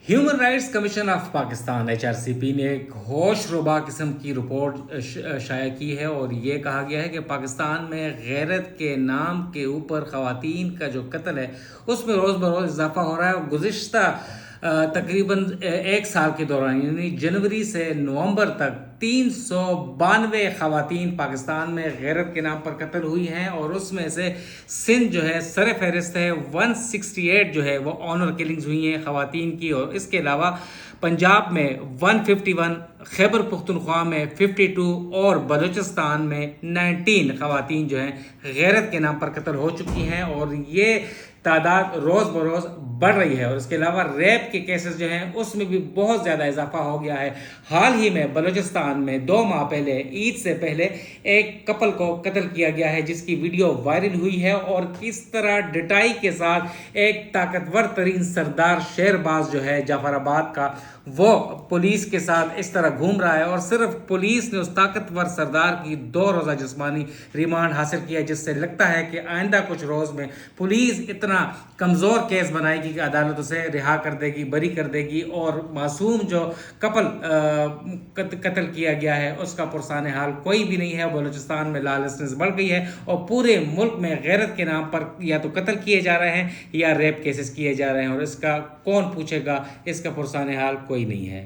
Human rights commission of Pakistan HRCP ने एक होशरुबा किस्म की रिपोर्ट शाया की है और ये कहा गया है कि पाकिस्तान में गैरत के नाम के ऊपर ख़वातीन का जो कत्ल है उसमें रोज़ बरोज़ इजाफा हो रहा है। और गुज़िश्ता तकरीबन एक साल के दौरान यानी जनवरी से नवंबर तक 392 ख़वातीन पाकिस्तान में गैरत के नाम पर कत्ल हुई हैं और उसमें से सिंध जो है सर फहरिस्त है। 168 जो है वो ऑनर किलिंग्स हुई हैं ख़वातीन की, और इसके अलावा पंजाब में 151, खैबर पुख्तनख्वा में 52 और बलूचिस्तान में 19 ख़वातीन जो हैं गैरत के नाम पर कत्ल हो चुकी हैं और ये तादाद रोज़ बरोज़ बढ़ रही है। और इसके अलावा रेप के केसेस जो हैं उसमें भी बहुत ज़्यादा इजाफा हो गया है। हाल ही में बलूचिस्तान में 2 माह पहले ईद से पहले एक कपल को कत्ल किया गया है जिसकी वीडियो वायरल हुई है और किस तरह डिटाई के साथ एक ताकतवर तरीन सरदार शेरबाज जो है जाफराबाद का वो पुलिस के साथ इस तरह घूम रहा है और सिर्फ पुलिस ने उस ताकतवर सरदार की 2 रोज़ा जिस्मानी रिमांड हासिल किया, जिससे लगता है कि आइंदा कुछ रोज़ में पुलिस इतना कमज़ोर केस बनाएगी कि अदालत उसे रिहा कर देगी, बरी कर देगी और मासूम जो कपल कत्ल किया गया है उसका पुरसान हाल कोई भी नहीं है। बलूचिस्तान में लॉलेसनेस बढ़ गई है और पूरे मुल्क में गैरत के नाम पर या तो कत्ल किए जा रहे हैं या रेप केसेस किए जा रहे हैं और इसका कौन पूछेगा, इसका पुरसान हाल कोई नहीं है।